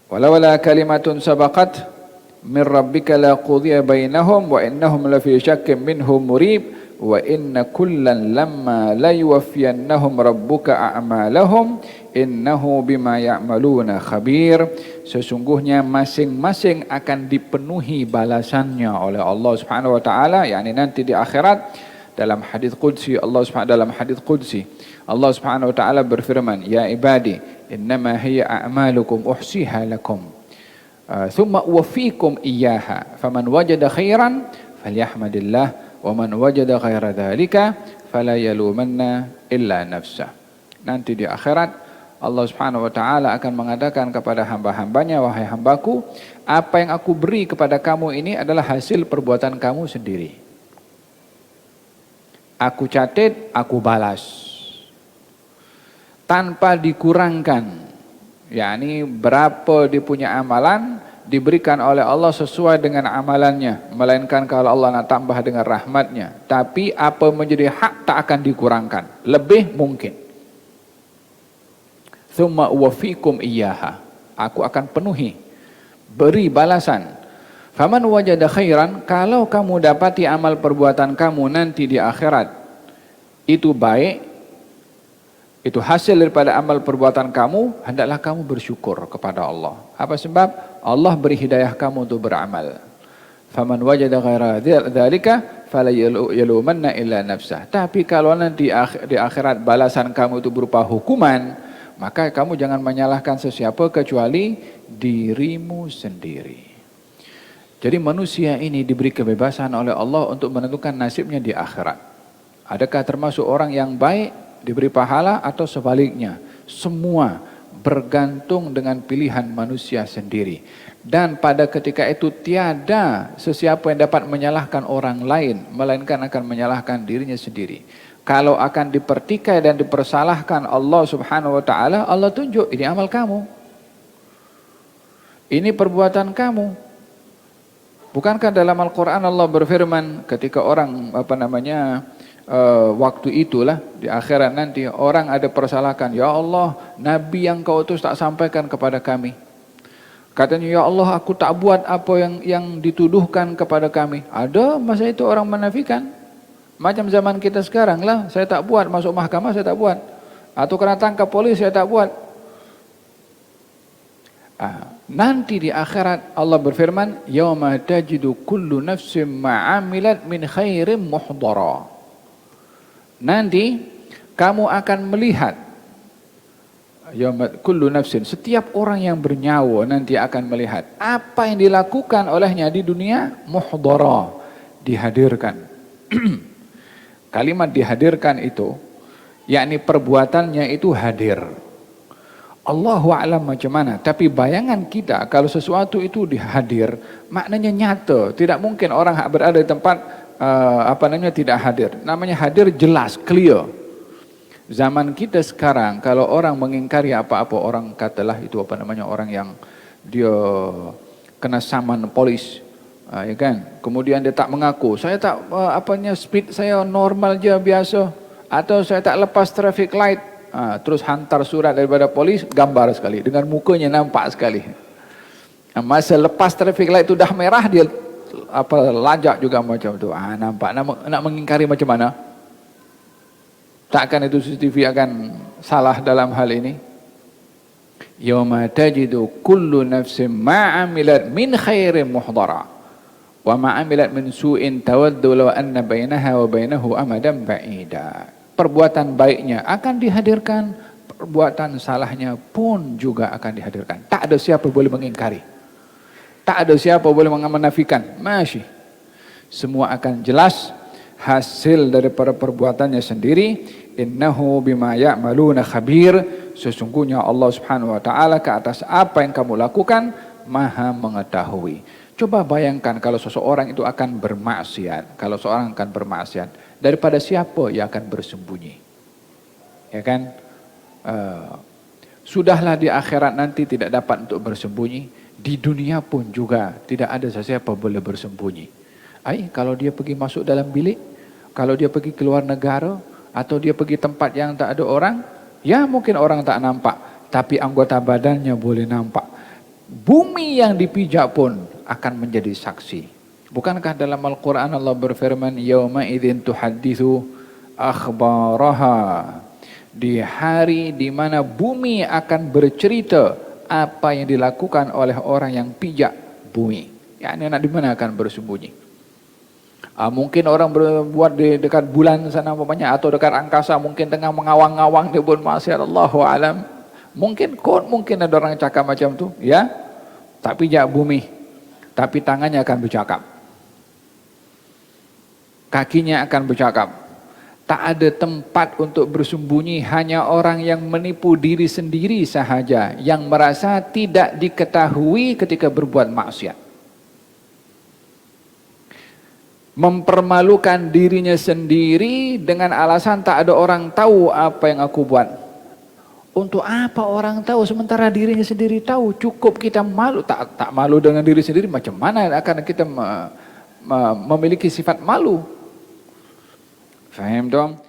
Walawala kalimatun sabaqat min rabbika laqudiya bainahum wa innahum lafi syakkin minhu murib wa inna kullan lamma la yuwaffiyannahum rabbuka a'malahum innahu bima ya'maluna khabir. Sesungguhnya masing-masing akan dipenuhi balasannya oleh Allah Subhanahu wa taala, yakni nanti di akhirat. Dalam hadis qudsi Allah Subhanahu wa taala berfirman, ya ibadi innama hiya a'malukum uhsiha lakum thumma uwaffikum iyyaha faman wajada khairan falyahmadillah wa man wajada ghaira dzalika fala yalumanna illa nafsah. Nanti di akhirat Allah Subhanahu wa taala akan mengatakan kepada hamba-hambanya, wahai hambaku, apa yang aku beri kepada kamu ini adalah hasil perbuatan kamu sendiri. Aku catat, aku balas tanpa dikurangkan, yakni berapa dia punya amalan diberikan oleh Allah sesuai dengan amalannya, melainkan kalau Allah nak tambah dengan rahmatnya. Tapi apa menjadi hak tak akan dikurangkan, lebih mungkin. Thumma uwaffikum iyyaha, aku akan penuhi, beri balasan. Faman wajada khairan, kalau kamu dapati amal perbuatan kamu nanti di akhirat itu baik, itu hasil daripada amal perbuatan kamu, hendaklah kamu bersyukur kepada Allah. Apa sebab? Allah beri hidayah kamu untuk beramal. Faman wajada ghaira dzalika fala yalumanna illa nafsah. Tapi kalau nanti di akhirat balasan kamu itu berupa hukuman, maka kamu jangan menyalahkan sesiapa kecuali dirimu sendiri. Jadi manusia ini diberi kebebasan oleh Allah untuk menentukan nasibnya di akhirat. Adakah termasuk orang yang baik diberi pahala atau sebaliknya? Semua bergantung dengan pilihan manusia sendiri. Dan pada ketika itu tiada sesiapa yang dapat menyalahkan orang lain, melainkan akan menyalahkan dirinya sendiri. Kalau akan dipertikai dan dipersalahkan Allah Subhanahu wa taala, Allah tunjuk, ini amal kamu. Ini perbuatan kamu. Bukankah dalam Al-Quran Allah berfirman ketika orang waktu itulah di akhirat nanti orang ada persalahkan, ya Allah, Nabi yang kau utus tak sampaikan kepada kami. Katanya, ya Allah, aku tak buat apa yang dituduhkan kepada kami. Ada masa itu orang menafikan. Macam zaman kita sekarang lah, saya tak buat, masuk mahkamah saya tak buat. Atau kena tangkap polis saya tak buat. Nanti di akhirat Allah berfirman, yauma tajidu kullu nafsin ma'amilat min khairin muhdara. Nanti kamu akan melihat, yauma kullu nafsin, setiap orang yang bernyawa nanti akan melihat apa yang dilakukan olehnya di dunia, muhdara, dihadirkan. Kalimat dihadirkan itu, yakni perbuatannya itu hadir. Allahu a'lam macam mana, tapi bayangan kita kalau sesuatu itu dihadir, maknanya nyata. Tidak mungkin orang berada di tempat tidak hadir. Namanya hadir jelas, clear. Zaman kita sekarang kalau orang mengingkari apa-apa, orang katalah itu orang yang dia kena saman polis, ya kan? Kemudian dia tak mengaku, saya tak speed saya normal je biasa, atau saya tak lepas traffic light. Terus hantar surat daripada polis, gambar sekali, dengan mukanya nampak sekali. Masa lepas traffic light itu dah merah, dia lajak juga macam tu. Nampak, nak mengingkari macam mana? Takkan itu CCTV akan salah dalam hal ini? Yauma tajidu kullu nafsin ma'amilat min khairin muhdara wa ma'amilat min su'in tawaddu law anna bainaha wa bainahu amadan ba'ida. Perbuatan baiknya akan dihadirkan, perbuatan salahnya pun juga akan dihadirkan. Tak ada siapa boleh mengingkari. Tak ada siapa boleh menafikan. Masih. Semua akan jelas hasil daripada perbuatannya sendiri. Innahu bima ya'maluna khabir. Sesungguhnya Allah Subhanahu wa taala ke atas apa yang kamu lakukan Maha mengetahui. Coba bayangkan kalau seseorang itu akan bermaksiat, kalau seorang akan bermaksiat, daripada siapa yang akan bersembunyi? Ya kan? Sudahlah di akhirat nanti tidak dapat untuk bersembunyi, di dunia pun juga tidak ada sesiapa boleh bersembunyi. Kalau dia pergi masuk dalam bilik, kalau dia pergi keluar negara, atau dia pergi tempat yang tak ada orang, ya mungkin orang tak nampak, tapi anggota badannya boleh nampak. bumi yang dipijak pun akan menjadi saksi. Bukankah dalam Al-Quran Allah berfirman, yauma idzin tuhadditsu akhbaraha, di hari di mana bumi akan bercerita apa yang dilakukan oleh orang yang pijak bumi. Yani anak di mana akan bersembunyi. Mungkin orang berbuat di dekat bulan sana umpamanya, atau dekat angkasa, mungkin tengah mengawang-awang di bulan maksiat, Allahu alam. Mungkin ada orang cakap macam tu, ya. Tak pijak bumi, tapi tangannya akan bercakap. Kakinya akan bercakap. Tak ada tempat untuk bersembunyi, hanya orang yang menipu diri sendiri sahaja yang merasa tidak diketahui ketika berbuat maksiat. Mempermalukan dirinya sendiri dengan alasan tak ada orang tahu apa yang aku buat. Untuk apa orang tahu sementara dirinya sendiri tahu? Cukup kita malu. Tak malu dengan diri sendiri, macam mana akan kita memiliki sifat malu? Faham dong?